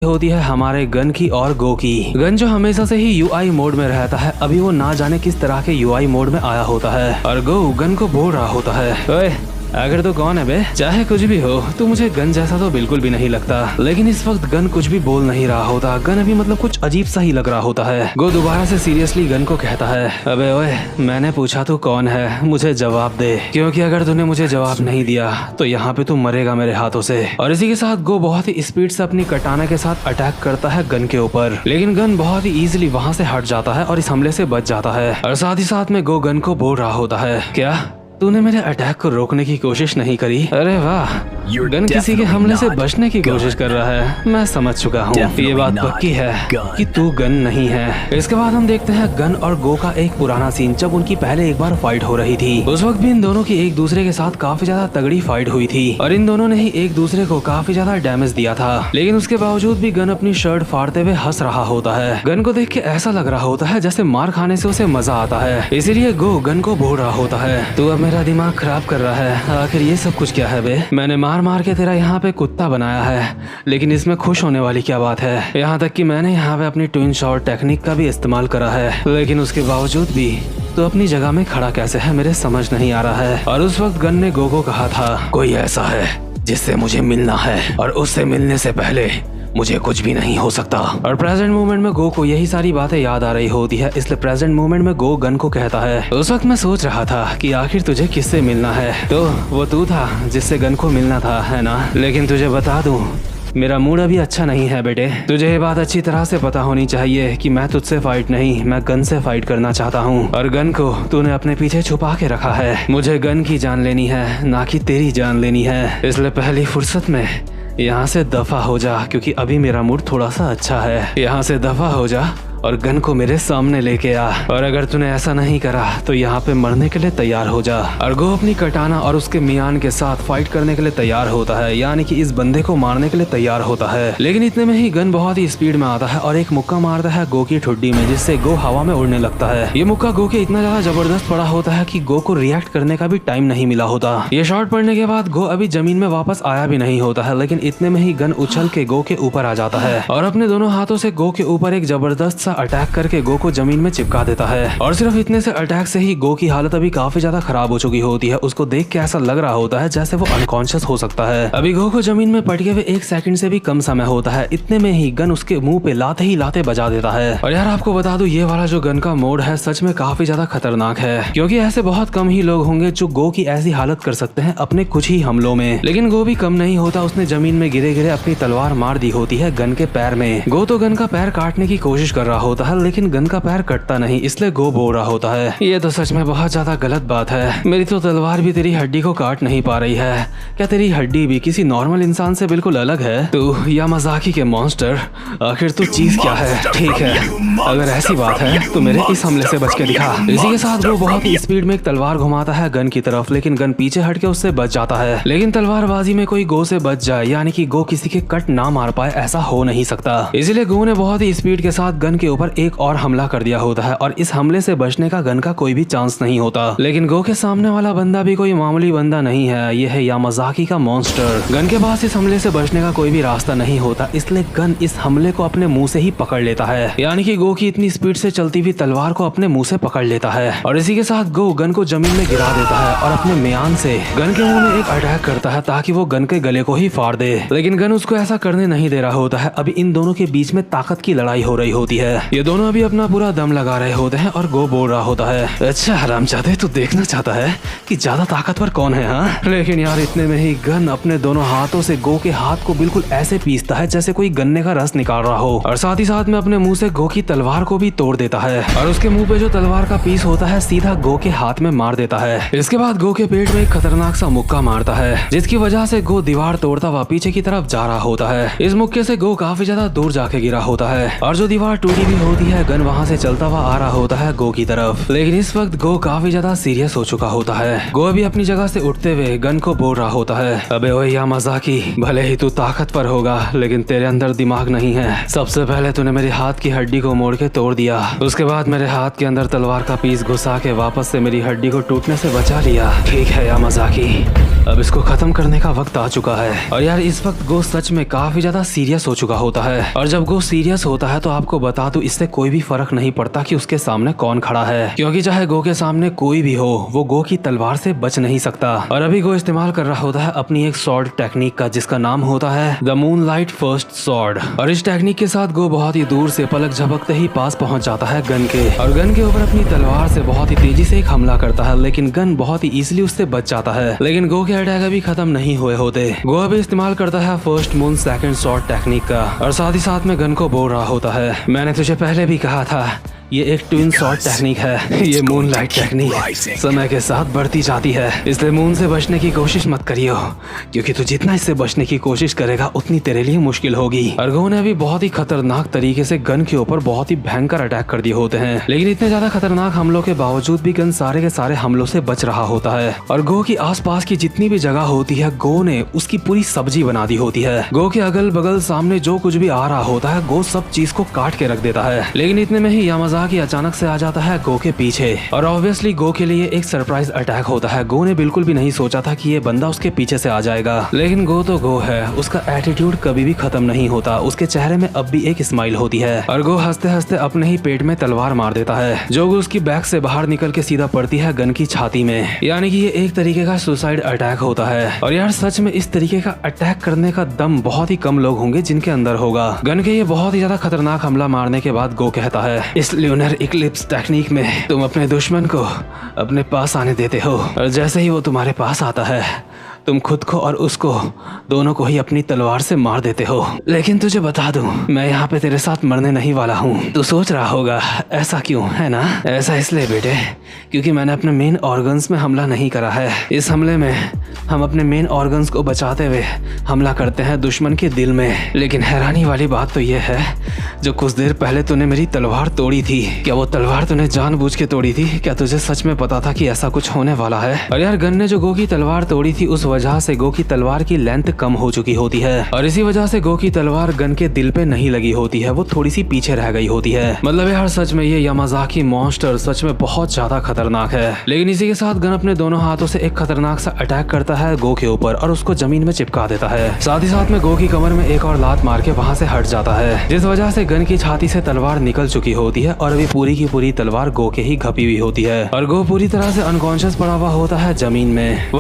होती है हमारे गन की और गो की। गन जो हमेशा से ही यूआई मोड में रहता है, अभी वो ना जाने किस तरह के यूआई मोड में आया होता है और गो गन को बोल रहा होता है, ओए अगर तो कौन है बे, चाहे कुछ भी हो तू मुझे गन जैसा तो बिल्कुल भी नहीं लगता। लेकिन इस वक्त गन कुछ भी बोल नहीं रहा होता, गन अभी मतलब कुछ अजीब सा ही लग रहा होता है। गो दोबारा से सीरियसली गन को कहता है, अबे ओए मैंने पूछा तू कौन है, मुझे जवाब दे, क्योंकि अगर तूने मुझे जवाब नहीं दिया तो यहाँ पे तू मरेगा मेरे हाथों से। और इसी के साथ गो बहुत ही स्पीड से अपनी कटाना के साथ अटैक करता है गन के ऊपर, लेकिन गन बहुत ही इजीली वहाँ से हट जाता है और इस हमले से बच जाता है। और साथ ही साथ में गो गन को बोल रहा होता है, क्या तूने मेरे अटैक को रोकने की कोशिश नहीं करी? अरे वाह, गन किसी के हमले से बचने की कोशिश कर रहा है। मैं समझ चुका हूँ, ये बात पक्की है कि तू गन नहीं है। इसके बाद हम देखते हैं गन और गो का एक पुराना सीन, जब उनकी पहले एक बार फाइट हो रही थी। उस वक्त भी इन दोनों की एक दूसरे के साथ काफी ज्यादा तगड़ी फाइट हुई थी और इन दोनों ने ही एक दूसरे को काफी ज्यादा डैमेज दिया था। लेकिन उसके बावजूद भी गन अपनी शर्ट फाड़ते हुए हंस रहा होता है। गन को देख के ऐसा लग रहा होता है जैसे मार खाने से उसे मजा आता है। इसीलिए गो गन को बोल रहा होता है, तू अब मेरा दिमाग खराब कर रहा है, आखिर ये सब कुछ क्या है बे? मैंने मार मार के तेरा यहाँ पे कुत्ता बनाया है, लेकिन इसमें खुश होने वाली क्या बात है? यहाँ तक कि मैंने यहाँ पे अपनी ट्विन शॉट टेक्निक का भी इस्तेमाल करा है, लेकिन उसके बावजूद भी तो अपनी जगह में खड़ा कैसे है, मेरे समझ नहीं आ रहा है। और उस वक्त गन ने गो को कहा था, कोई ऐसा है जिससे मुझे मिलना है और उससे मिलने से पहले मुझे कुछ भी नहीं हो सकता। और प्रेजेंट मोमेंट में गो को यही सारी बातें याद आ रही होती है, इसलिए प्रेजेंट मोमेंट में गो गन को कहता है, उस वक्त मैं सोच रहा था कि आखिर तुझे किससे मिलना है, तो वो तू था जिससे गन को मिलना था, है ना? लेकिन तुझे बता दूं, मेरा मूड अभी अच्छा नहीं है बेटे। तुझे ये बात अच्छी तरह से पता होनी चाहिए कि मैं तुझसे फाइट नहीं, मैं गन से फाइट करना चाहता हूँ। और गन को तूने अपने पीछे छुपा के रखा है। मुझे गन की जान लेनी है, ना कि तेरी जान लेनी है। इसलिए पहली फुर्सत में यहाँ से दफा हो जा, क्योंकि अभी मेरा मूड थोड़ा सा अच्छा है। यहाँ से दफा हो जा और गन को मेरे सामने लेके आ, और अगर तूने ऐसा नहीं करा तो यहाँ पे मरने के लिए तैयार हो जा। और गो अपनी कटाना और उसके मियान के साथ फाइट करने के लिए तैयार होता है, यानी कि इस बंदे को मारने के लिए तैयार होता है। लेकिन इतने में ही गन बहुत ही स्पीड में आता है और एक मुक्का मारता है गो की ठुड्डी में, जिससे गो हवा में उड़ने लगता है। ये मुक्का गो के इतना ज्यादा जबरदस्त पड़ा होता है कि गो को रिएक्ट करने का भी टाइम नहीं मिला होता। ये शॉट पड़ने के बाद गो अभी जमीन में वापस आया भी नहीं होता है, लेकिन इतने में ही गन उछल के गो के ऊपर आ जाता है और अपने दोनों हाथों से गो के ऊपर एक जबरदस्त सा अटैक करके गो को जमीन में चिपका देता है। और सिर्फ इतने से अटैक से ही गो की हालत अभी काफी ज्यादा खराब हो चुकी होती है। उसको देख के ऐसा लग रहा होता है जैसे वो अनकॉन्शियस हो सकता है। अभी गो को जमीन में पटके हुए 1 सेकंड से भी कम समय होता है, इतने में ही गन उसके मुंह पे लाते ही लाते बजा देता है। और यार आपको बता दूं, ये वाला जो गन का मोड है सच में काफी ज्यादा खतरनाक है, क्योंकि ऐसे बहुत कम ही लोग होंगे जो गो की ऐसी हालत कर सकते हैं अपने कुछ ही हमलों में। लेकिन गो भी कम नहीं होता, उसने जमीन में गिरे गिरे अपनी तलवार मार दी होती है गन के पैर में। गो तो गन का पैर काटने की कोशिश कर रहा होता है, लेकिन गन का पैर कटता नहीं, इसलिए गो बोल रहा होता है, ये तो सच में बहुत ज्यादा गलत बात है। मेरी तो तलवार भी तेरी हड्डी को काट नहीं पा रही है। क्या तेरी हड्डी भी किसी नॉर्मल इंसान से बिल्कुल अलग है? तू यामाज़ाकी के मॉन्स्टर, आखिर तू चीज क्या है? ठीक है, अगर ऐसी बात है तो मेरे इस हमले से बच के दिखा। इसी के साथ वो बहुत ही स्पीड में एक तलवार घुमाता है गन की तरफ, लेकिन गन पीछे हट के उससे बच जाता है। लेकिन तलवारबाजी में कोई गो से बच जाए, यानी कि गो किसी के कट ना मार पाए, ऐसा हो नहीं सकता। इसीलिए गो ने बहुत ही स्पीड के साथ गन के ऊपर एक और हमला कर दिया होता है और इस हमले से बचने का गन का कोई भी चांस नहीं होता। लेकिन गो के सामने वाला बंदा भी कोई मामूली बंदा नहीं है, ये है यामाज़ाकी का मॉन्स्टर। गन के पास इस हमले से बचने का कोई भी रास्ता नहीं होता, इसलिए गन इस हमले को अपने मुंह से ही पकड़ लेता है, यानी कि गो की इतनी स्पीड से चलती हुई तलवार को अपने मुंह से पकड़ लेता है। और इसी के साथ गो गन को जमीन में गिरा देता है और अपने म्यान से गन के मुंह में एक अटैक करता है ताकि वो गन के गले को ही फाड़ दे। लेकिन गन उसको ऐसा करने नहीं दे रहा होता है। अभी इन दोनों के बीच में ताकत की लड़ाई हो रही होती है। ये दोनों अभी अपना पूरा दम लगा रहे होते हैं और गो बोल रहा होता है, अच्छा हरामजादे, तू देखना चाहता है कि ज्यादा ताकतवर कौन है? हाँ, लेकिन यार इतने में ही गन अपने दोनों हाथों से गो के हाथ को बिल्कुल ऐसे पीसता है जैसे कोई गन्ने का रस निकाल रहा हो, और साथ ही साथ में अपने मुंह से गो की तलवार को भी तोड़ देता है और उसके मुंह पे जो तलवार का पीस होता है सीधा गो के हाथ में मार देता है। इसके बाद गो के पेट में एक खतरनाक सा मुक्का मारता है, जिसकी वजह से गो दीवार तोड़ता हुआ पीछे की तरफ जा रहा होता है। इस मुक्के से गो काफी ज्यादा दूर जाके गिरा होता है और जो दीवार टूटी भी होती है, गन वहाँ से चलता हुआ आ रहा होता है गो की तरफ। लेकिन इस वक्त गो काफी ज्यादा सीरियस हो चुका होता है। गो अभी अपनी जगह से उठते हुए गन को बोल रहा होता है, अबे ओए यामाज़ाकी, भले ही तू ताकतवर होगा लेकिन तेरे अंदर दिमाग नहीं है। सबसे पहले तूने मेरे हाथ की हड्डी को मोड़ के तोड़ दिया, उसके बाद मेरे हाथ के अंदर तलवार का पीस घुसा के वापस से मेरी हड्डी को टूटने से बचा लिया। ठीक है यामाज़ाकी, अब इसको खत्म करने का वक्त आ चुका है। और यार इस वक्त गो सच में काफी ज्यादा सीरियस हो चुका होता है। और जब गो सीरियस होता है तो आपको बता दूं, इससे कोई भी फर्क नहीं पड़ता कि उसके सामने कौन खड़ा है, क्योंकि चाहे गो के सामने कोई भी हो, वो गो की तलवार से बच नहीं सकता। और अभी गो इस्तेमाल कर रहा होता है अपनी एक स्वॉर्ड टेक्निक का, जिसका नाम होता है द मूनलाइट फर्स्ट स्वॉर्ड। और इस टेक्निक के साथ गो बहुत ही दूर से पलक झपकते ही पास पहुंच जाता है गन के, और गन के ऊपर अपनी तलवार से बहुत ही तेजी से एक हमला करता है। लेकिन गन बहुत ही इजीली उससे बच जाता है। लेकिन गो के अटैक अभी खत्म नहीं हुए होते। गो अभी इस्तेमाल करता है first moon second sword technique का, और साथ ही साथ में गन को बोल रहा होता है, मैंने तुझे पहले भी कहा था ये एक ट्विन स्वॉर्ड टेक्निक है। ये मूनलाइट टेक्निक समय के साथ बढ़ती जाती है, इसलिए मून से बचने की कोशिश मत करियो, क्योंकि तू जितना इससे बचने की कोशिश करेगा उतनी तेरे लिए मुश्किल होगी। और गो ने अभी बहुत ही खतरनाक तरीके से गन के ऊपर बहुत ही भयंकर अटैक कर दिए होते हैं। लेकिन इतने ज्यादा खतरनाक हमलों के बावजूद भी गन सारे के सारे हमलों से बच रहा होता है। और गो की आसपास की जितनी भी जगह होती है, गो ने उसकी पूरी सब्जी बना दी होती है। गो के अगल बगल सामने जो कुछ भी आ रहा होता है, गो सब चीज को काट के रख देता है। लेकिन इतने में ही यामाज़ाकी अचानक से आ जाता है गो के पीछे, और ऑब्वियसली गो के लिए एक सरप्राइज अटैक होता है। गो ने बिल्कुल भी नहीं सोचा था कि ये बंदा उसके पीछे से आ जाएगा। लेकिन गो तो गो है, उसका एटीट्यूड कभी भी खत्म नहीं होता। उसके चेहरे में अब भी एक स्माइल होती है, और गो हंसते हंसते अपने ही पेट में तलवार मार देता है, जो उसकी बैक से बाहर निकल के सीधा पड़ती है गन की छाती में। यानी कि ये एक तरीके का सुसाइड अटैक होता है। और यार सच में इस तरीके का अटैक करने का दम बहुत ही कम लोग होंगे जिनके अंदर होगा। गन के ये बहुत ही ज्यादा खतरनाक हमला मारने के बाद गो कहता है, इस ल्यूनर इक्लिप्स टेक्निक में तुम अपने दुश्मन को अपने पास आने देते हो, और जैसे ही वो तुम्हारे पास आता है तुम खुद को और उसको दोनों को ही अपनी तलवार से मार देते हो। लेकिन तुझे बता दूं, मैं यहाँ पे तेरे साथ मरने नहीं वाला हूँ। तू सोच रहा होगा ऐसा क्यों, है ना? ऐसा इसलिए बेटे, क्योंकि मैंने अपने मेन ऑर्गन्स में हमला नहीं करा है। इस हमले में हम अपने मेन ऑर्गन्स को बचाते हुए हमला करते हैं दुश्मन के दिल में। लेकिन हैरानी वाली बात तो यह है, जो कुछ देर पहले तूने मेरी तलवार तोड़ी थी, क्या वो तलवार तूने जानबूझ के तोड़ी थी? क्या तुझे सच में पता था कि ऐसा कुछ होने वाला है? और यार गन ने जो गो की तलवार तोड़ी थी, उस वजह से गो की तलवार की लेंथ कम हो चुकी होती है, और इसी वजह से गो की तलवार गन के दिल पे नहीं लगी होती है, वो थोड़ी सी पीछे रह गई होती है। मतलब यार सच में ये यामाज़ाकी मॉन्स्टर सच में बहुत ज्यादा खतरनाक है। लेकिन इसी के साथ गन अपने दोनों हाथों से एक खतरनाक सा अटैक करता है गो के ऊपर, और उसको जमीन में चिपका देता है। साथ ही साथ में गो की कमर में एक और लात मार के वहाँ से हट जाता है, जिस वजह से गन की छाती से तलवार निकल चुकी होती है, और अभी पूरी की पूरी तलवार गो के ही घपी हुई होती है, और गो पूरी तरह से अनकॉन्शियस पड़ा हुआ होता है जमीन में।